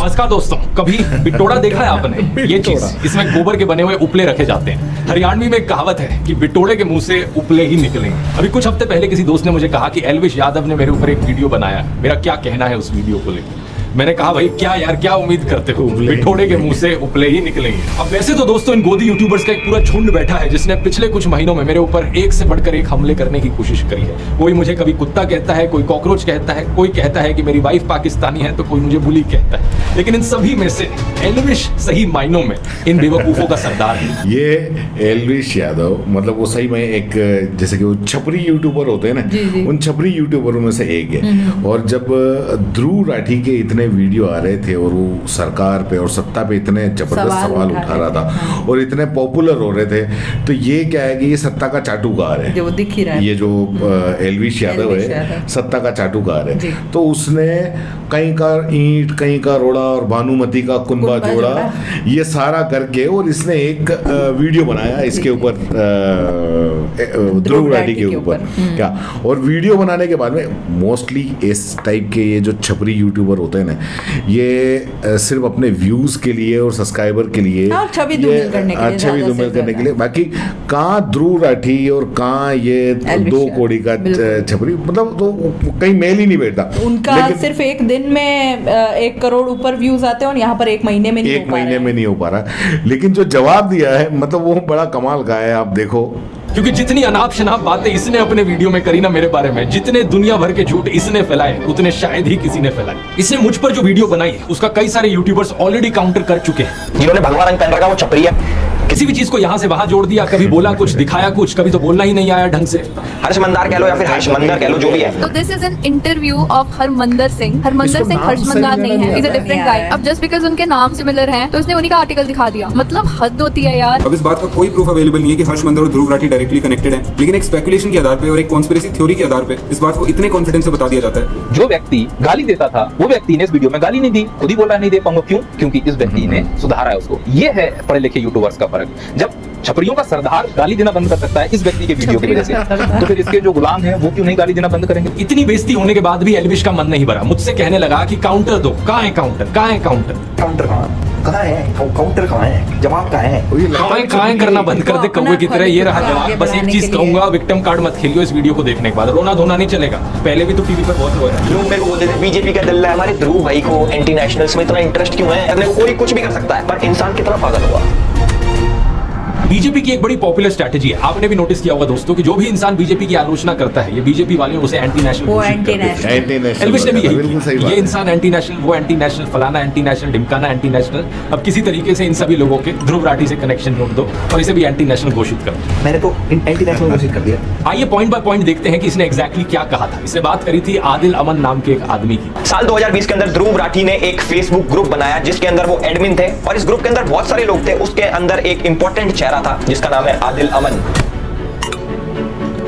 नमस्कार दोस्तों, कभी बिटोड़ा देखा है आपने? ये चीज, इसमें गोबर के बने हुए उपले रखे जाते हैं। हरियाणवी में एक कहावत है कि बिटोड़े के मुंह से उपले ही निकलेंगे। अभी कुछ हफ्ते पहले किसी दोस्त ने मुझे कहा कि एल्विश यादव ने मेरे ऊपर एक वीडियो बनाया, मेरा क्या कहना है उस वीडियो को लेकर। मैंने कहा भाई क्या यार, क्या उम्मीद करते हो, बिटोड़े के मुंह से उपले ही निकलेंगे। अब वैसे तो दोस्तों इन गोदी यूट्यूबर्स का एक पूरा झुंड बैठा है जिसने पिछले कुछ महीनों में मेरे ऊपर एक से बढ़कर एक हमले करने की कोशिश करी है। कोई मुझे कभी कुत्ता कहता है, कोई कॉकरोच कहता है, कोई कहता है कि मेरी वाइफ पाकिस्तानी है, तो कोई मुझे बुली कहता है। लेकिन इन सभी में से एल्विश सही मायनों में इन बेवकूफों का सरदार है। ये एल्विश यादव मतलब वो सही में एक, जैसे कि वो छपरी यूट्यूबर होते हैं ना, उन छपरी यूट्यूबरों में से एक है। और जब ध्रुव राठी के इतने वीडियो आ रहे थे और वो सरकार पे और सत्ता पे इतने जबरदस्त सवाल उठा रहा था और इतने पॉपुलर हो रहे थे, तो ये क्या है कि ये सत्ता का चाटुकार है, जो दिख ही रहा है। ये जो एल्विश यादव है सत्ता का चाटुकार है। तो उसने कहीं का ईंट, कहीं का रोड़ा और भानुमति का कुनबा जोड़ा, ये सारा करके और इसने एक वीडियो बनाया इसके ऊपर, ध्रुव राठी के ऊपर क्या। और वीडियो बनाने के बाद में मोस्टली इस टाइप के ये जो छपरी यूट्यूबर होते हैं ना, ये सिर्फ अपने व्यूज के लिए और सब्सक्राइबर के लिए, छवि धूमिल करने के लिए, बाकी कहाँ ध्रुव राठी और कहाँ ये दो कोड़ी का छपरी, मतलब तो कहीं मेल ही नहीं बैठता उनका। सिर्फ एक दिन में 1 करोड़ ऊपर व्यूज आते हैं और यहाँ पर 1 महीने में नहीं हो पा रहा। लेकिन जो जवाब दिया है मतलब वो बड़ा कमाल का है, आप देखो। क्योंकि जितनी अनाप शनाप बातें इसने अपने वीडियो में करी ना मेरे बारे में, जितने दुनिया भर के झूठ इसने फैलाए, उतने शायद ही किसी ने फैलाए। इसने मुझ पर जो वीडियो बनाई है उसका कई सारे यूट्यूबर्स ऑलरेडी काउंटर कर चुके हैं। जिन्होंने भगवा रंग पहन रखा वो छपरी है। किसी भी चीज को यहाँ से वहां जोड़ दिया, कभी बोला कुछ, दिखाया कुछ, कभी तो बोलना ही नहीं आया ढंग से। हर्षमंदार कह लो या फिर हर्षमंदर कह लो, जो भी है। तो this is an interview of Harmander Singh. Harmander Singh Harshmandar नहीं है, इज अ डिफरेंट गाय। अब जस्ट बिकॉज़ उनके नाम सिमिलर हैं तो उसने उन्हीं का आर्टिकल दिखा दिया, मतलब हद होती है यार। अब इस बात का कोई प्रूफ अवेलेबल नहीं है कि हर्षमंदर और ध्रुव राठी डायरेक्टली कनेक्टेड हैं, लेकिन एक स्पेकुलेशन के आधार पे और एक कॉन्स्पिरेसी थ्योरी के आधार पे इस बात को इतने कॉन्फिडेंस से बता दिया जाता है। जो व्यक्ति गाली देता था वो व्यक्ति ने इस वीडियो में गाली नहीं दी, खुद ही बोला नहीं दे पाऊंगा। क्यों? क्योंकि इस व्यक्ति ने सुधारा है उसको। ये है पढ़े लिखे यूट्यूबर्स का फर्क। जब छपरियों का सरदार गाली देना बंद कर सकता है इस व्यक्ति के वीडियो की वजह से, तो फिर इसके जो गुलाम हैं वो क्यों नहीं गाली देना बंद करेंगे? इतनी बेइज्जती होने के बाद भी एल्विश का मन नहीं भरा, मुझसे कहने लगा कि काउंटर दो। कहाँ है काउंटर? कहाँ है काउंटर? काउंटर कहाँ है? काउंटर कहाँ है? जवाब कहाँ है? कहाँ करना बंद कर दे कौवे की तरह। ये रहा जवाब। बस एक चीज कहूंगा, विक्टिम कार्ड मत खेलियो इस वीडियो को देखने के बाद। रोना धोना नहीं चलेगा। पहले भी तो टीवी पर बहुत रोया। लोग मेरे को बोलते थे बीजेपी का दल है, हमारे ध्रुव भाई को एंटी नेशनल्स में इतना इंटरेस्ट क्यों है? अपने कोई कुछ भी कर सकता है, पर इंसान कितना पागल हुआ। बीजेपी की एक बड़ी पॉपुलर स्ट्रैटेजी है, आपने भी नोटिस किया होगा दोस्तों, कि जो भी इंसान बीजेपी की आलोचना करता है, ये बीजेपी वाले उसे एंटी नेशनल एल्विश ने भी ये इंसान एंटी नेशनल, वो एंटी नेशनल, फलाना एंटी नेशनल, ढिमकाना एंटी नेशनल। अब किसी तरीके से इन सभी लोगों के ध्रुव राठी से कनेक्शन जोड़ दो और इसे भी एंटी नेशनल घोषित कर दो। मैंने तो एंटी नेशनल घोषित कर दिया। आइए पॉइंट बाय पॉइंट देखते हैं कि इसने एग्जैक्टली क्या कहा था। इसने बात करी थी आदिल अमन नाम के एक आदमी की। साल 2020 के अंदर ध्रुव राठी ने एक फेसबुक ग्रुप बनाया जिसके अंदर वो एडमिन थे और इस ग्रुप के अंदर बहुत सारे लोग थे। उसके अंदर एक इंपॉर्टेंट चेहरा था जिसका नाम है आदिल अमन।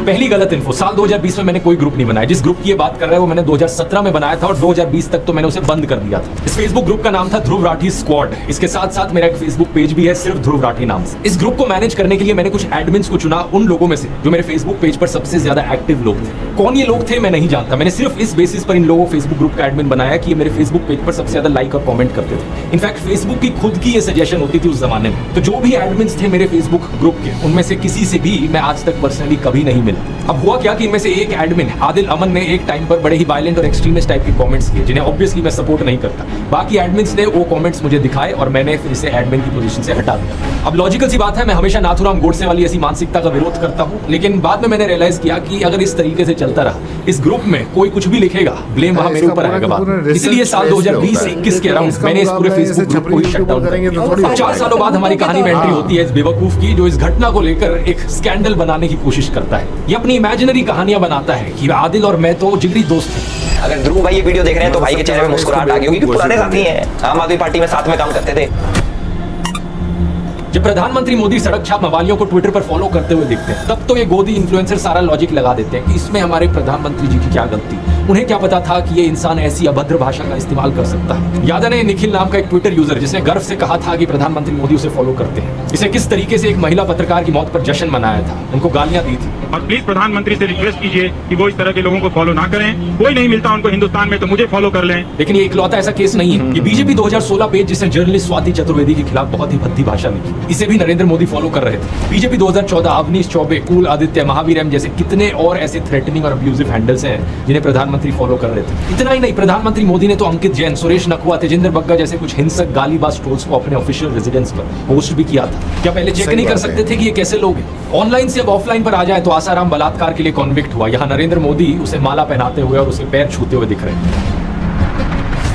पहली गलत इन्फो, साल 2020 में मैंने कोई ग्रुप नहीं बनाया। जिस ग्रुप की ये बात कर रहा है वो मैंने 2017 में बनाया था और 2020 तक तो मैंने उसे बंद कर दिया था। इस फेसबुक ग्रुप का नाम था ध्रुव राठी स्क्वाड। इसके साथ साथ मेरा एक फेसबुक पेज भी है सिर्फ ध्रुव राठी नाम से। इस ग्रुप को मैनेज करने के लिए मैंने कुछ एडमिन्स को चुना, उन लोगों में से जो मेरे फेसबुक पेज पर सबसे ज्यादा एक्टिव लोग थे। कौन ये लोग थे मैं नहीं जानता, मैंने सिर्फ इस बेसिस पर इन लोगों को फेसबुक ग्रुप का एडमिन बनाया कि ये मेरे फेसबुक पेज पर सबसे ज्यादा लाइक और कॉमेंट करते थे। इनफैक्ट फेसबुक की खुद की ये सजेशन होती थी उस जमाने में। तो जो भी एडमिन्स थे मेरे फेसबुक ग्रुप के, उनमें से किसी से भी मैं आज तक पर्सनली कभी नहीं मिला। अब हुआ क्या कि इनमें से एक एडमिन आदिल अमन ने एक टाइम पर बड़े ही वायलेंट और एक्सट्रीमिस्ट टाइप के कमेंट्स किए जिन्हें ऑब्वियसली मैं सपोर्ट नहीं करता। बाकी एडमिन्स ने वो कमेंट्स मुझे दिखाए और मैंने फिर इसे एडमिन की पोजीशन से हटा दिया। अब लॉजिकल सी बात है, मैं हमेशा नाथुराम गोडसे वाली ऐसी मानसिकता का विरोध करता हूं, लेकिन बाद में मैंने रियलाइज किया कि अगर इस तरीके से चलता रहा, इस ग्रुप में कोई कुछ भी लिखेगा, ब्लेम वहां मेरे ऊपर आएगा बाद। इसलिए साल 2020-21 के अराउंड मैंने इस पूरे फेसबुक ग्रुप को ही शट डाउन कर दिया। 4 सालों बाद हमारी कहानी में एंट्री होती है इस बेवकूफ की, जो इस घटना को लेकर एक स्कैंडल बनाने की कोशिश करता है। ये अपनी इमेजिनरी कहानियां बनाता है कि आदिल और मैं तो जिगरी दोस्त हैं। अगर ध्रुव भाई ये वीडियो देख रहे हैं तो भाई के चेहरे में मुस्कुराहट आ गई होगी, क्योंकि पुराने साथी हैं, आम आदमी पार्टी में साथ में काम करते थे। जब प्रधानमंत्री मोदी सड़क छाप मवालियों को ट्विटर पर फॉलो करते हुए दिखते हैं, तब तो ये गोदी इन्फ्लुएंसर सारा लॉजिक लगा देते हैं कि इसमें हमारे प्रधानमंत्री जी की क्या गलती। उन्हें क्या पता था कि ये इंसान ऐसी अभद्र भाषा का इस्तेमाल कर सकता है। याद है ना, निखिल नाम का एक ट्विटर यूजर जिसने गर्व से कहा था कि प्रधानमंत्री मोदी उसे फॉलो करते हैं, इसे किस तरीके से एक महिला पत्रकार की मौत पर जश्न मनाया था, उनको गालियां दी थी। और प्लीज प्रधानमंत्री से रिक्वेस्ट कीजिए कि वो इस तरह के लोगों को फॉलो ना करें। कोई नहीं मिलता उनको हिंदुस्तान में तो मुझे फॉलो कर लें। लेकिन ये इकलौता ऐसा केस नहीं है। ये बीजेपी 2016 पेज जिसने जर्नलिस्ट स्वाति चतुर्वेदी के खिलाफ बहुत ही भद्दी भाषा लिखी, इसे भी नरेंद्र मोदी फॉलो कर रहे थे। बीजेपी 2014 अवनीश चौबे, कुल आदित्य, महावीर एम जैसे कितने और ऐसे थ्रेटनिंग और अब्यूजिव हैंडल्स हैं जिन्हें प्रधानमंत्री फॉलो कर रहे थे। इतना ही नहीं, प्रधानमंत्री मोदी ने तो अंकित जैन, सुरेश नखवा, तेजिंदर बग्गा जैसे कुछ हिंसक गालीबाज ट्रोल्स को अपने ऑफिशियल रेजिडेंस पर पोस्ट भी किया था। क्या पहले चेक नहीं कर सकते थे कि ये कैसे लोग हैं? ऑनलाइन से अब ऑफलाइन पर आ जाए तो आसाराम बलात्कार के लिए कॉन्विक्ट हुआ, यहाँ नरेंद्र मोदी उसे माला पहनाते हुए और उसे पैर छूते हुए दिख रहे हैं।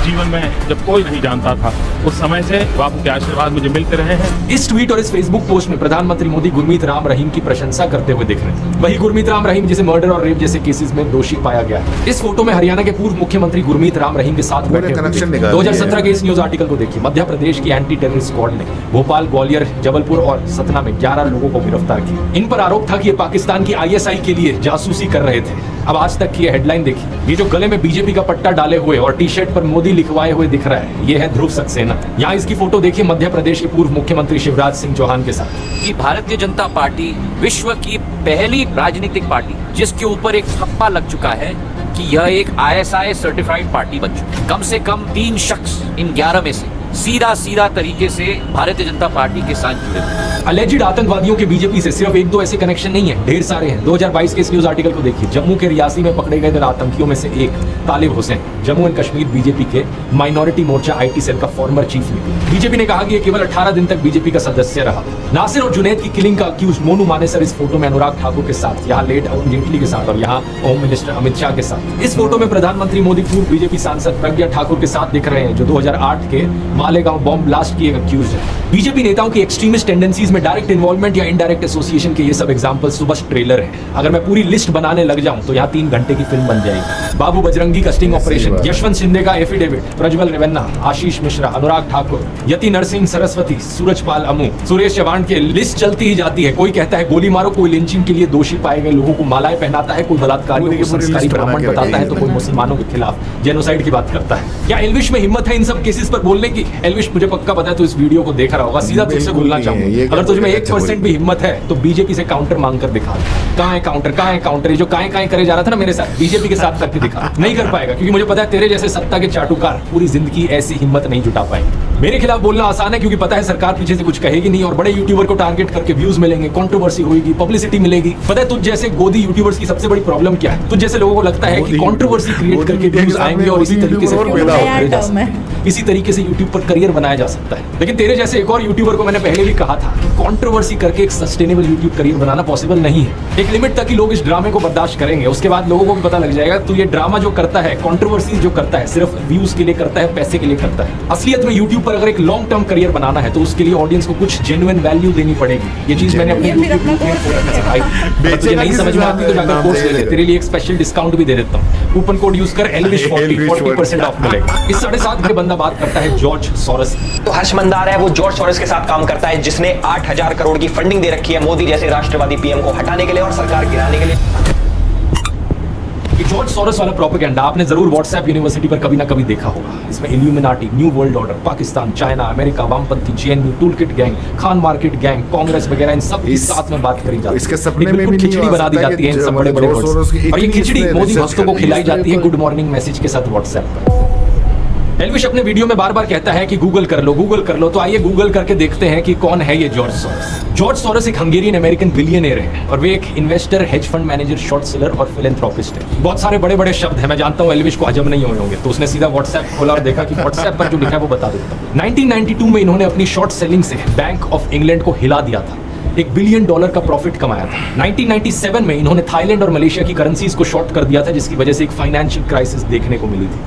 जीवन में जब कोई नहीं जानता था, उस समय से बापू के आशीर्वाद मुझे मिलते रहे हैं। इस ट्वीट और इस फेसबुक पोस्ट में प्रधानमंत्री मोदी गुरमीत राम रहीम की प्रशंसा करते हुए दिख रहे हैं। वही गुरमीत राम रहीम जिसे मर्डर और रेप जैसे केसेस में दोषी पाया गया है। इस फोटो में हरियाणा के पूर्व मुख्यमंत्री गुरमीत राम रहीम के साथ बैठे हुए 2017 के इस न्यूज आर्टिकल को देखिए। मध्य प्रदेश की एंटी टेररिस्ट स्क्वाड ने भोपाल, ग्वालियर, जबलपुर और सतना में 11 लोगों को गिरफ्तार किया। इन पर आरोप था कि ये पाकिस्तान की ISI के लिए जासूसी कर रहे थे। अब आज तक की ये हेडलाइन देखिए, ये जो गले में बीजेपी का पट्टा डाले हुए और टी शर्ट पर मोदी लिखवाए हुए दिख रहा है, ये है ध्रुव सक्सेना। यहाँ इसकी फोटो देखिए मध्य प्रदेश के पूर्व मुख्यमंत्री शिवराज सिंह चौहान के साथ। कि भारतीय जनता पार्टी विश्व की पहली राजनीतिक पार्टी जिसके ऊपर एक ठप्पा लग चुका है कि यह एक ISI सर्टिफाइड पार्टी बन चुकी है। कम से कम 3 शख्स इन 11 में से सीधा तरीके से भारतीय जनता पार्टी के साथ जुड़े हुए। अलेजिड आतंकवादियों के बीजेपी से सिर्फ 1-2 ऐसे कनेक्शन नहीं है, ढेर सारे हैं। 2022 के इस न्यूज आर्टिकल को देखिए। जम्मू के रियासी में पकड़े गए आतंकियों में से एक तालिब हुसैन जम्मू एंड कश्मीर बीजेपी के माइनॉरिटी मोर्चा IT सेल का फॉर्मर चीफ निकले। बीजेपी ने कहा कि ये केवल 18 दिन तक बीजेपी का सदस्य रहा। नासिर और जुनैद की किलिंग का अक्यूज मोनू मानेसर इस फोटो में अनुराग ठाकुर के साथ, यहाँ लेट अरुण जेटली के साथ और यहाँ होम मिनिस्टर अमित शाह के साथ। इस फोटो में प्रधानमंत्री मोदी पूर्व बीजेपी सांसद प्रज्ञा ठाकुर के साथ दिख रहे हैं, जो 2008 के मालेगांव बॉम्ब ब्लास्ट की एक अक्यूज है। बीजेपी नेताओं की एक्सट्रीमिस्ट टेंडेंसीज में डायरेक्ट इन्वॉल्वमेंट या इनडायरेक्ट एसोसिएशन के ये सब एग्जांपल सुबह ट्रेलर है। अगर मैं पूरी लिस्ट बनाने लग जाऊं तो यहाँ 3 घंटे की फिल्म बन जाएगी। बाबू बजरंगी का स्टिंग ऑपरेशन, यशवंत शिंदे का एफिडेविट, प्रज्वल रेवन्ना, आशीष मिश्रा, अनुराग ठाकुर, यति नरसिंह सरस्वती, सूरजपाल अमू, सुरेश चव्हाण की लिस्ट चलती ही जाती है। कोई कहता है गोली मारो, कोई लिंचिंग के लिए दोषी पाए गए लोगों को मालाएं पहनाता है, कोई बलात्कारियों को संस्कारी ब्राह्मण बताता है, तो कोई मुसलमानों के खिलाफ जेनोसाइड की बात करता है। क्या एल्विश में हिम्मत है इन सब केसेस पर बोलने की? एल्विश मुझे पक्का पता है तो इस वीडियो को देख रहा होगा। सीधा तुझसे बोलना चाहूंगा, अगर तुझमें 1% भी हिम्मत है तो बीजेपी से काउंटर मांग कर दिखा। कहाँ है काउंटर, कहाँ है काउंटर? ये जो काएं करे जा रहा था ना मेरे साथ, बीजेपी के साथ तक भी दिखा। नहीं कर पाएगा, क्योंकि मुझे पता है तेरे जैसे सत्ता के चाटुकार पूरी जिंदगी ऐसी हिम्मत नहीं जुटा पाएंगे। मेरे खिलाफ बोलना आसान है क्योंकि पता है सरकार पीछे से कुछ कहेगी नहीं और बड़े यूट्यूबर को टारगेट करके व्यूज मिलेंगे, कंट्रोवर्सी होगी, पब्लिसिटी मिलेगी। पता है तुझ जैसे गोदी यूट्यूबर्स की सबसे बड़ी प्रॉब्लम क्या है? तुझ जैसे लोगों को लगता है कि कंट्रोवर्सी क्रिएट करके व्यूज आएंगे और इसी तरीके से यूट्यूब पर करियर बनाया जा सकता है। लेकिन तेरे जैसे एक और यूट्यूबर को मैंने पहले भी कहा था कि कंट्रोवर्सी करके एक सस्टेनेबल यूट्यूब करियर बनाना पॉसिबल नहीं है। एक लिमिट तक ही लोग इस ड्रामे को बर्दाश्त करेंगे, उसके बाद लोगों को भी पता लग जाएगा तो ये ड्रामा जो करता है, कंट्रोवर्सी जो करता है, सिर्फ व्यूज के लिए करता है, पैसे के लिए करता है। असलियत में यूट्यूब पर अगर एक लॉन्ग टर्म करियर बनाना है तो उसके लिए ऑडियंस को कुछ जेन्युइन वैल्यू देनी पड़ेगी। ये चीज मैंने अपने तुझे नहीं समझ में आती तो जाकर कोर्स ले ले, तेरे लिए एक स्पेशल डिस्काउंट भी दे देता हूँ। कूपन कोड यूज कर ELVISH40 40% ऑफ मिलेगा। इस 7.5 के बंदा बात करता है जॉर्ज सोरोस। तो हर्ष मंदार है वो जॉर्ज सोरोस के साथ काम करता है, जिसने 8,000 करोड़ की फंडिंग दे रखी है मोदी जैसे राष्ट्रवादी PM को हटाने के लिए और सरकार गिराने के लिए। जॉर्ज सोरोस वाला प्रोपेगेंडा आपने जरूर व्हाट्सएप यूनिवर्सिटी पर कभी ना कभी देखा होगा। इसमें illuminati, new world order, Pakistan, China, America, वामपंथी, JNU, toolkit gang, Khan market gang, Congress वगैरह इन सब की साथ में बात करी जाती है। बिल्कुल खिचड़ी बना दी जाती है इन सब बड़े बड़े वर्ड्स, और ये खिचड़ी मोदी भक्तों को खिलाई जाती है गुड मॉर्निंग मैसेज के साथ व्हाट्सएप पर। एल्विश अपने वीडियो में बार बार कहता है कि गूगल कर लो, तो आइए गूगल करके देखते हैं कि कौन है ये जॉर्ज सोरोस। जॉर्ज सोरोस एक हंगेरियन अमेरिकन बिलियनियर है और वे एक investor, hedge fund manager, short seller और फिलेंथ्रोपिस्ट है। बहुत सारे बड़े बड़े शब्द हैं, मैं जानता हूँ एल्विश को हजम नहीं हुए होंगे, तो उसने सीधा व्हाट्सएप खोला और देखा कि व्हाट्सएप पर जो लिखा है वो बता देता हूँ। 1992 में इन्होंने अपनी शॉर्ट सेलिंग से बैंक ऑफ इंग्लैंड को हिला दिया था, $1 बिलियन का प्रॉफिट कमाया था। 1997 में इन्होंने थाईलैंड और मलेशिया की करेंसीज को शॉर्ट कर दिया था, जिसकी वजह से एक फाइनेंशियल क्राइसिस देखने को मिली थी।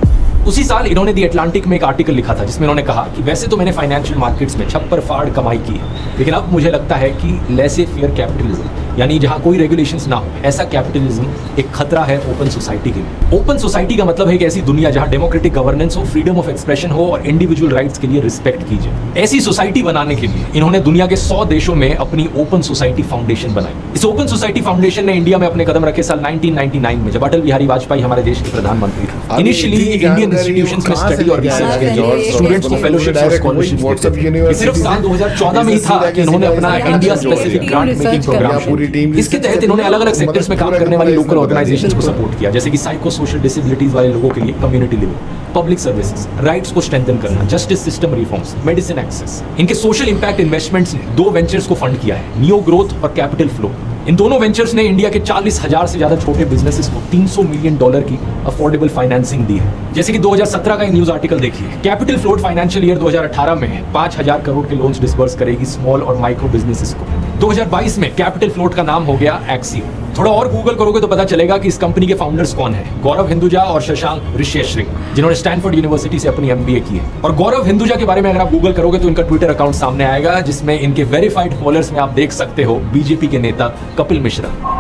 उसी साल इन्होंने दी अटलांटिक में एक आर्टिकल लिखा था जिसमें इन्होंने कहा कि वैसे तो मैंने फाइनेंशियल मार्केट्स में छप्पर फाड़ कमाई की है, लेकिन अब मुझे लगता है कि लेसे फेयर कैपिटलिज्म यानी जहां कोई रेगुलेशंस ना हो, ऐसा कैपिटलिज्म एक खतरा है ओपन सोसाइटी के लिए। ओपन सोसाइटी का मतलब है एक ऐसी दुनिया जहां डेमोक्रेटिक गवर्नेंस हो, फ्रीडम ऑफ एक्सप्रेशन हो और इंडिविजुअल राइट्स के लिए रिस्पेक्ट की जाए। ऐसी सोसाइटी बनाने के लिए इन्होंने दुनिया के 100 देशों में अपनी ओपन सोसाइटी फाउंडेशन बनाई। इस ओपन सोसाइटी फाउंडेशन ने इंडिया में अपने कदम रखे साल 1999 में, जब अटल बिहारी वाजपेयी हमारे देश के प्रधानमंत्री थे। इनिशियली इंडियन इंस्टीट्यूशंस में स्टडी और रिसर्च के लिए स्टूडेंट्स को फेलोशिप्स और स्कॉलरशिप देते थे। सिर्फ साल 2014 में ही था कि इन्होंने अपना India specific grant making programme शुरू किया। इसके तहत इन्होंने अलग अलग सेक्टर्स में काम करने वाली लोकल ऑर्गेनाइजेशंस को सपोर्ट किया, जैसे कि साइको सोशल डिसेबिलिटीज वाले लोगों के लिए community living, public services, rights को स्ट्रेंथन करना, justice system reforms, medicine access. इनके सोशल इंपैक्ट इन्वेस्टमेंट्स ने 2 वेंचर्स को फंड किया है, नियो ग्रोथ और कैपिटल फ्लो। इन दोनों वेंचर्स ने इंडिया के 40,000 से ज्यादा छोटे बिजनेसेस को $300 मिलियन की अफोर्डेबल फाइनेंसिंग दी है। जैसे कि 2017 का एक न्यूज आर्टिकल देखिए, कैपिटल फ्लोट फाइनेंशियल ईयर 2018 में 5,000 करोड़ के लोन्स डिसबर्स करेगी स्मॉल और माइक्रो बिजनेसेस को। 2022 में कैपिटल फ्लोट का नाम हो गया एक्सियो। थोड़ा और गूगल करोगे तो पता चलेगा कि इस कंपनी के फाउंडर्स कौन है, गौरव हिंदुजा और शशांक ऋषेश्वरी, जिन्होंने स्टैनफोर्ड यूनिवर्सिटी से अपनी MBA की है। और गौरव हिंदुजा के बारे में अगर आप गूगल करोगे तो इनका ट्विटर अकाउंट सामने आएगा, जिसमें इनके वेरीफाइड फॉलोअर्स में आप देख सकते हो बीजेपी के नेता कपिल मिश्रा।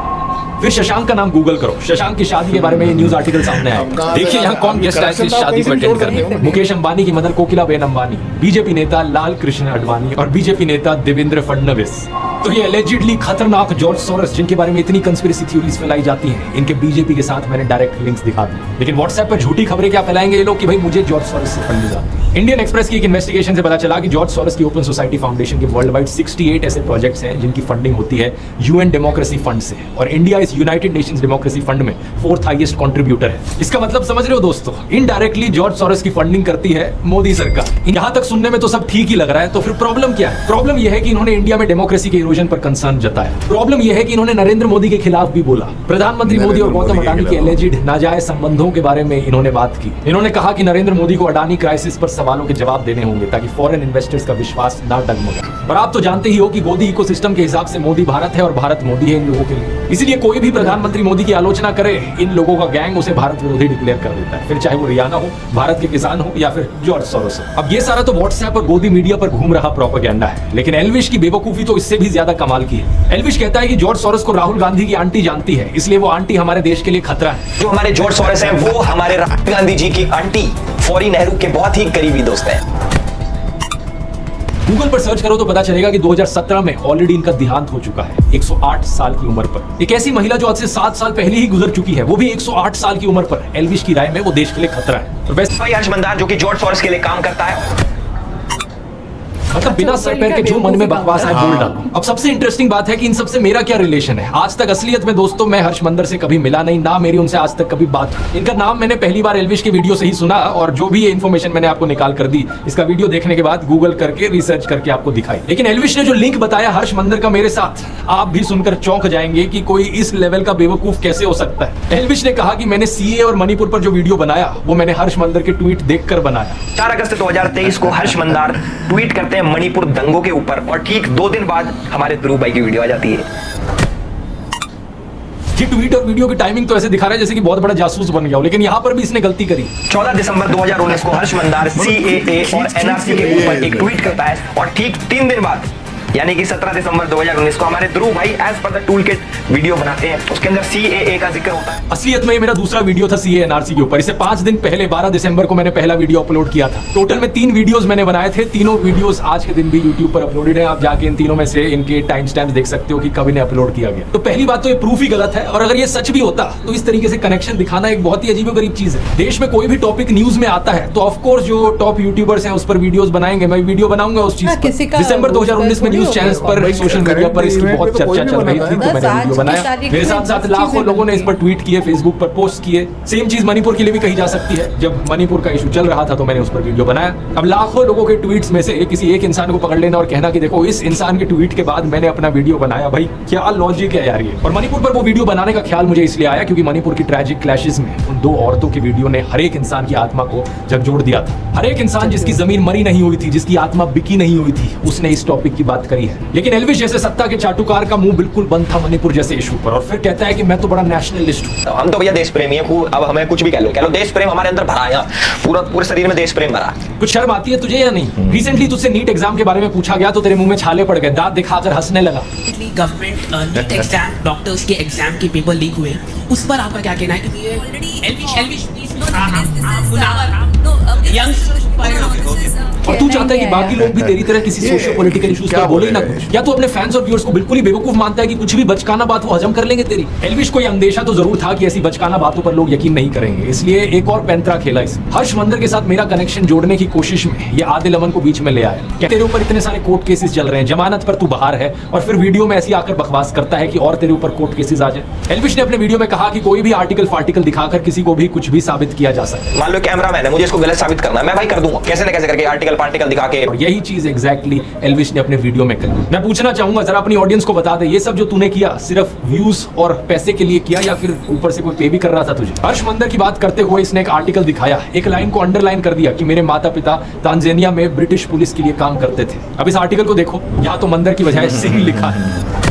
फिर शशांक का नाम गूगल करो, शशांक की शादी के बारे में ये न्यूज आर्टिकल सामने आया। देखिए यहाँ कौन गेस्ट आए थे शादी को अटेंड करने, मुकेश अंबानी की मदर कोकिलाबेन अंबानी, बीजेपी नेता लाल कृष्ण आडवाणी और बीजेपी नेता देवेंद्र फडणवीस। तो ये एलिजिडली खतरनाक जॉर्ज सोरोस, जिनके बारे में इतनी कंस्पिरेसी थ्योरीज फैलाई जाती हैं, इनके बीजेपी के साथ मैंने डायरेक्ट लिंक्स दिखा दी। लेकिन व्हाट्सएप पर झूठी खबरें क्या फैलाएंगे ये लोग कि भाई मुझे जॉर्ज सोरोस से फंडिंग आती है। इंडियन एक्सप्रेस की एक इन्वेस्टिगेशन से पता चला कि जॉर्ज सोरोस की ओपन सोसाइटी फाउंडेशन के वर्ल्ड वाइड 68 ऐसे प्रोजेक्ट्स हैं जिनकी फंडिंग होती है UN डेमोक्रेसी फंड से, और इंडिया इस यूनाइटेड नेशंस डेमोक्रेसी फंड में 4th हाईएस्ट कंट्रीब्यूटर है। इसका मतलब समझ रहे हो दोस्तों, इनडायरेक्टली जॉर्ज सोरोस की फंडिंग करती है मोदी सरकार। यहाँ तक सुनने में तो सब ठीक ही लग रहा है, तो फिर प्रॉब्लम क्या है? प्रॉब्लम यह है कि इन्होंने इंडिया में डेमोक्रेसी के इरोजन पर कंसर्न जताया। प्रॉब्लम यह है कि इन्होंने नरेंद्र मोदी के खिलाफ भी बोला। प्रधानमंत्री मोदी और गौतम अडानी के एलिजिड नाजायज संबंधों के बारे में इन्होंने बात की। इन्होंने कहा कि नरेंद्र मोदी को अडानी क्राइसिस पर सवालों के जवाब देने होंगे ताकि फॉरेन इन्वेस्टर्स का विश्वास ना डगमगाए। और आप तो जानते ही हो कि गोदी इकोसिस्टम के हिसाब से मोदी भारत है और भारत मोदी है इन लोगों के लिए। इसलिए कोई भी प्रधानमंत्री मोदी की आलोचना करे, इन लोगों का गैंग उसे भारत विरोधी डिक्लेयर कर देता है, फिर चाहे वो रियाना हो, भारत के किसान हो या फिर जॉर्ज सोरोस हो। अब ये सारा तो व्हाट्सएप और गोदी मीडिया पर घूम रहा प्रोपेगेंडा है, लेकिन एल्विश की बेवकूफी तो इससे भी ज्यादा कमाल की है। एल्विश कहता है कि जॉर्ज सोरोस को राहुल गांधी की आंटी जानती है, इसलिए वो आंटी हमारे देश के लिए खतरा है। जो हमारे जॉर्ज सोरोस हैं वो हमारे राहुल गांधी जी की आंटी फौरी नेहरू के बहुत ही करीबी दोस्त हैं। गूगल पर सर्च करो तो पता चलेगा कि 2017 में ऑलरेडी इनका देहांत हो चुका है 108 साल की उम्र पर। एक ऐसी महिला जो आज से 7 साल पहले ही गुजर चुकी है, वो भी 108 साल की उम्र पर। एल्विश की राय में वो देश के लिए खतरा है। तो बेस्ट भाई हर्ष मंदार जो कि जॉर्ज सोरोस के लिए काम करता है, मतलब बिना सर पैर के जो मन में बकवास है बोल डालो। अब सबसे इंटरेस्टिंग बात है कि इन सबसे मेरा क्या रिलेशन है। आज तक असलियत में दोस्तों मैं हर्ष मंदर से कभी मिला नहीं, ना मेरी उनसे आज तक कभी बात। इनका नाम मैंने पहली बार एल्विश के वीडियो से ही सुना, और जो भी ये इन्फॉर्मेशन मैंने आपको निकाल कर दी, इसका वीडियो देखने के बाद गूगल करके रिसर्च करके आपको दिखाई। लेकिन एल्विश ने जो लिंक बताया हर्ष मंदर का मेरे साथ, आप भी सुनकर चौंक जाएंगे कि कोई इस लेवल का बेवकूफ कैसे हो सकता है। एल्विश ने कहा कि मैंने CA और मणिपुर पर जो वीडियो बनाया वो मैंने हर्ष मंदर के ट्वीट देखकर बनाया। 4 अगस्त 2023 को हर्ष मंदार ट्वीट करते हैं मणिपुर दंगों के ऊपर, और ठीक 2 दिन बाद हमारे ध्रुव भाई की वीडियो आ जाती है। ये ट्वीट और वीडियो की टाइमिंग तो ऐसे दिखा रहा है जैसे कि बहुत बड़ा जासूस बन गया हो, लेकिन यहाँ पर भी इसने गलती करी। 14 दिसंबर 2019 को हर्ष मंदार CAA और NRC के ऊपर एक ट्वीट करता है, और ठीक 3 दिन बाद यानी कि 17 दिसंबर 2019 को हमारे ध्रुव भाई as per the tool kit video बनाते हैं, उसके अंदर CAA का जिक्र होता है। असलियत में ये मेरा दूसरा वीडियो था CA NRC के ऊपर। इससे 5 दिन पहले 12 दिसंबर को मैंने पहला वीडियो अपलोड किया था। टोटल में 3 वीडियोस मैंने बनाए थे, तीनों वीडियोस आज के दिन भी यूट्यूब पर अपलोडेड है। आप जाके इन तीनों में से इनके टाइम स्टैम्प देख सकते हो कि कब इन्हें अपलोड किया गया। तो पहली बात तो ये प्रूफ ही गलत है, और अगर ये सच भी होता तो इस तरीके से कनेक्शन दिखाना एक बहुत ही अजीबोगरीब चीज है। देश में कोई भी टॉपिक न्यूज में आता है तो ऑफकोर्स जो टॉप यूट्यूबर्स हैं उस पर वीडियोस बनाएंगे, मैं वीडियो बनाऊंगा उस चीज पर। दिसंबर 2019 में न्यूज चैनल्स पर, सोशल मीडिया पर इसकी बहुत चर्चा चल रही थी, तो मैंने वीडियो बनाया। मेरे साथ साथ लाखों लोगों ने इस पर ट्वीट किए, फेसबुक पर पोस्ट किए। सेम चीज मणिपुर के लिए भी कही जा सकती है। जब मणिपुर का इशू चल रहा था तो मैंने उस पर वीडियो बनाया। अब लाखों लोगों के ट्वीट्स में से किसी एक इंसान को पकड़ लेना और कहना कि देखो इस इंसान के ट्वीट के बाद मैंने अपना वीडियो बनाया, भाई क्या लॉजिक है यार ये। और मणिपुर पर वो वीडियो बनाने का ख्याल मुझे इसलिए आया क्योंकि मणिपुर की ट्रैजिक क्लैशेस में उन 2 औरतों की वीडियो ने हर एक इंसान की आत्मा को झकझोर दिया था। हर एक इंसान जिसकी जमीन मरी नहीं हुई थी, जिसकी आत्मा बिकी नहीं हुई थी, उसने इस टॉपिक की बात करी है। लेकिन एल्विश जैसे सत्ता के चाटुकार का मुंह बिल्कुल बंद था मणिपुर जैसे इशू पर, और फिर कहता है कि मैं तो बड़ा नेशनलिस्ट हूँ। तो हम तो भैया देश प्रेमी है, अब हमें कुछ भी कह लो देश प्रेम हमारे अंदर भरा है, पूरे शरीर में देश प्रेम भरा। कुछ शर्म आती है तुझे या नहीं? रिसेंटली तुझसे नीट एग्जाम के बारे में पूछा गया तो तेरे मुंह में छाले पड़ गए, दांत दिखाकर हंसने लगा। गवर्नमेंट नीट एग्जाम, डॉक्टर्स के एग्जाम के पेपर लीक हुए, उस पर आपका क्या कहना है? क्योंकि और तू चाहता है कि बाकी लोग भी तेरी तरह किसी सोशो पॉलिटिकल इश्यूज पर बोले ना कुछ, या तू अपने फैंस और व्यूअर्स को बिल्कुल ही बेवकूफ मानता है कि कुछ भी बचकाना बात वो हजम कर लेंगे तेरी? एल्विश को यह अंदेशा तो जरूर था कि ऐसी बचकाना बातों पर लोग यकीन नहीं करेंगे, इसलिए एक और पैंतरा खेला इस हर्ष मंदर के साथ मेरा कनेक्शन जोड़ने की कोशिश में ये आदिल अमन को बीच में ले आया। क्या तेरे ऊपर इतने सारे कोर्ट केसेस चल रहे हैं, जमानत पर तू बाहर है, और फिर वीडियो में ऐसी आकर बकवास करता है कि और तेरे ऊपर कोर्ट केसेस आ जाए। एल्विश ने अपने वीडियो में कहा कि कोई भी आर्टिकल फार्टिकल दिखाकर किसी को भी कुछ भी साबित किया जा सकता है। मान लो कैमरामैन है, मुझे इसको गलत साबित करना है, मैं भाई कर दूंगा, कैसे न कैसे करके आर्टिकल पार्टिकल दिखा के। और यही चीज एग्जैक्टली एल्विश ने अपने वीडियो में करी। मैं पूछना चाहूंगा जरा अपनी ऑडियंस को बता दे, ये सब जो तूने किया सिर्फ व्यूज और पैसे के लिए किया या फिर ऊपर से कोई पे भी कर रहा था तुझे? हर्ष मंदर की बात करते हुए इसने एक आर्टिकल दिखाया, एक लाइन को अंडरलाइन कर दिया कि मेरे माता पिता तांजानिया में ब्रिटिश पुलिस के लिए काम करते थे। अब इस आर्टिकल को देखो, यहाँ तो मंदर की बजाय सिंह लिखा है।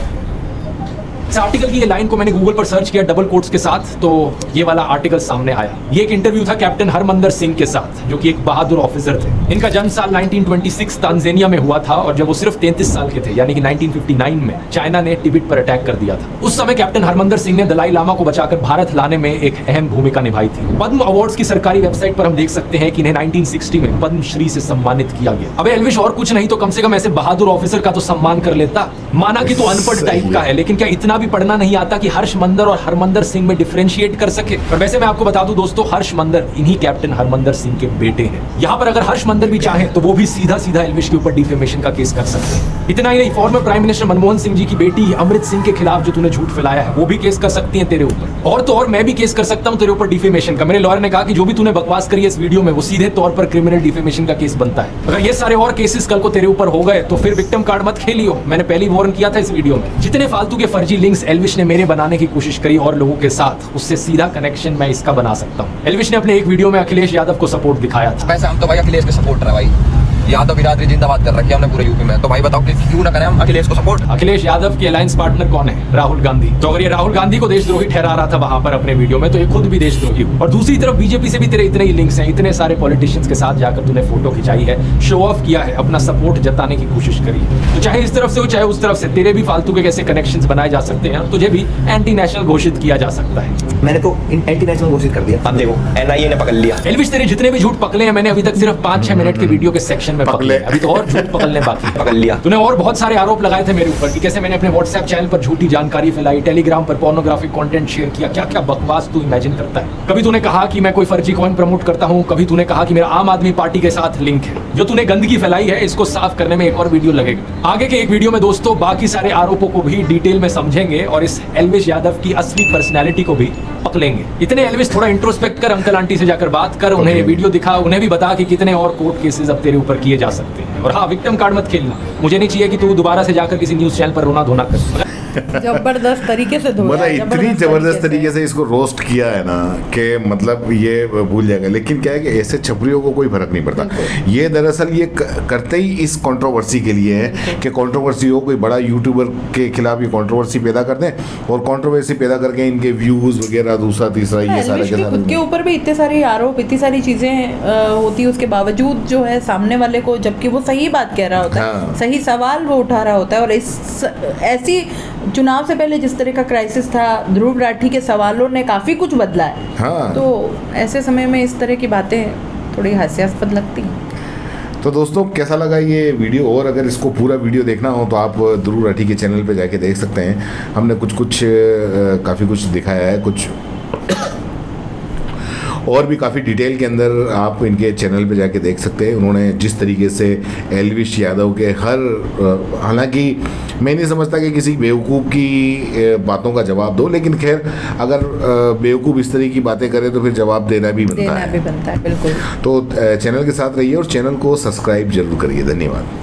इस आर्टिकल की ये लाइन को मैंने गूगल पर सर्च किया डबल कोट्स के साथ, तो ये वाला आर्टिकल सामने आया। ये एक इंटरव्यू था कैप्टन हरमंदर सिंह के साथ, जो कि एक बहादुर ऑफिसर थे। इनका जन्म साल 1926 तांजानिया में हुआ था, और जब वो सिर्फ 33 साल के थे, यानी कि 1959 में चाइना ने तिब्बत पर अटैक कर दिया था। उस समय कैप्टन हरमंदर सिंह ने दलाई लामा को बचाकर भारत लाने में एक अहम भूमिका निभाई थी। पद्म अवार्ड्स की सरकारी वेबसाइट पर हम देख सकते हैं कि इन्हें 1960 में पद्मश्री से सम्मानित किया गया। अब एल्विश और कुछ नहीं तो कम से कम ऐसे बहादुर ऑफिसर का तो सम्मान कर लेता। माना कि तू अनपढ़ टाइप का है, लेकिन क्या इतना भी पढ़ना नहीं आता कि हर्ष मंदर और हरमंदर सिंह में डिफरेंशिएट कर सके? और वैसे मैं आपको बता दूं दोस्तों, हर्ष मंदर इन्हीं कैप्टन हरमंदर सिंह के बेटे हैं। यहाँ पर अगर हर्ष मंदर भी चाहे तो वो भी सीधा सीधा एल्विश के ऊपर डिफेमेशन का केस कर सकते हैं। इतना ही नहीं, former prime minister Manmohan Singh ji की बेटी अमृत सिंह के खिलाफ जो तूने झूठ फैलाया है वो भी केस कर सकती है तेरे ऊपर। और तो और मैं भी केस कर सकता हूँ तेरे ऊपर डिफेमेशन का। मेरे लॉयर ने कहा कि जो भी तूने बकवास करी है इस वीडियो में वो सीधे तौर पर क्रिमिनल डिफेमेशन का केस बनता है। अगर ये सारे और केसेस कल को तेरे ऊपर हो गए तो फिर विक्टिम कार्ड मत खेलियो। मैंने पहले वार्न किया था इस वीडियो में। जितने फालतू के फर्जी लिंक्स एल्विश ने मेरे बनाने की कोशिश करी और लोगों के साथ, उससे सीधा कनेक्शन मैं इसका बना सकता हूँ। एल्विश ने अपने एक वीडियो में अखिलेश यादव को सपोर्ट दिखाया था। वैसे हम तो भाई अखिलेश के सपोर्टर है भाई, यादव बिरादरी जिंदाबाद कर रखी है हमने पूरे यूपी में, तो भाई बताओ कि क्यों ना करें हम अखिलेश को सपोर्ट? अखिलेश यादव के अलायंस पार्टनर कौन है? राहुल गांधी। तो अगर ये राहुल गांधी को देशद्रोही ठहरा रहा था वहां पर अपने वीडियो में, तो ये खुद भी देशद्रोही हो। और दूसरी तरफ बीजेपी से भी तेरे इतने ही लिंक्स हैं, इतने सारे पॉलिटिशियंस के साथ जाकर तूने फोटो खिंचाई है, शो ऑफ किया है, अपना सपोर्ट जताने की कोशिश करी है। तो चाहे इस तरफ से हो चाहे उस तरफ से, तेरे भी फालतू के कैसे कनेक्शंस बनाए जा सकते हैं, तुझे भी एंटी नेशनल घोषित किया जा सकता है। मैंने तो एंटी नेशनल घोषित कर दिया, अब देखो एनआईए ने पकड़ लिया। एल्विश तेरे जितने भी झूठ पकड़े हैं मैंने अभी तक सिर्फ 5-6 मिनट के वीडियो के सेक्शन में पकड़े, अभी तो और झूठ पकड़ने बाकी। पकड़ लिया। तूने और बहुत सारे आरोप लगाए थे मेरे ऊपर कि कैसे मैंने अपने व्हाट्सएप चैनल पर झूठी जानकारी फैलाई, टेलीग्राम पर पोर्नोग्राफिक कंटेंट शेयर किया, क्या क्या बकवास तू इमेजिन करता है। कभी तूने कहा कि मैं कोई फर्जी कॉइन प्रमोट करता हूं, कभी तूने कहा कि मेरा आम आदमी पार्टी के साथ लिंक है। जो तूने गंदगी फैलाई है इसको साफ करने में एक और वीडियो लगेगा। आगे के एक वीडियो में दोस्तों बाकी सारे आरोपों को भी डिटेल में समझेंगे और इस एल्विश यादव की असली पर्सनैलिटी को भी पकड़ेंगे। इतने एल्विश थोड़ा इंट्रोस्पेक्ट कर, अंकल आंटी से जाकर बात कर, उन्हें ये वीडियो दिखा, उन्हें भी बता कि कितने और कोर्ट केसेस अब तेरे ऊपर किए जा सकते हैं। और हाँ, विक्टिम कार्ड मत खेलना, मुझे नहीं चाहिए कि तू दोबारा से जाकर किसी न्यूज चैनल पर रोना धोना कर। जबरदस्त तरीके से मतलब इतनी जबरदस्त तरीके से इसको रोस्ट किया है ना कि मतलब ये भूल जाएगा। लेकिन क्या है कि ऐसे छपरियों को कोई फर्क नहीं पड़ता। ये दरअसल ये करते ही इस कंट्रोवर्सी के लिए है कि कंट्रोवर्सी हो, कोई बड़ा यूट्यूबर के खिलाफ ये कंट्रोवर्सी पैदा कर दें और कंट्रोवर्सी पैदा करके इनके व्यूज वगैरह दूसरा तीसरा ये सारे के सारे के ऊपर भी इतने सारे आरोप, इतनी सारी चीजें होती है, उसके बावजूद जो है सामने वाले को, जबकि वो सही बात कह रहा होता है, सही सवाल वो उठा रहा होता है। और इस ऐसी चुनाव से पहले जिस तरह का क्राइसिस था, ध्रुव राठी के सवालों ने काफी कुछ बदला है। हाँ। तो ऐसे समय में इस तरह की बातें थोड़ी हास्यास्पद लगती हैं। तो दोस्तों कैसा लगा ये वीडियो? और अगर इसको पूरा वीडियो देखना हो तो आप ध्रुव राठी के चैनल पे जाके देख सकते हैं। हमने कुछ काफ़ी कुछ दिखाया है, कुछ और भी काफ़ी डिटेल के अंदर आप इनके चैनल पे जाके देख सकते हैं। उन्होंने जिस तरीके से एल्विश यादव के हालांकि मैं नहीं समझता कि किसी बेवकूफ़ की बातों का जवाब दो, लेकिन खैर अगर बेवकूफ़ इस तरह की बातें करे तो फिर जवाब देना भी बनता है। बिल्कुल। तो चैनल के साथ रहिए और चैनल को सब्सक्राइब जरूर करिए। धन्यवाद।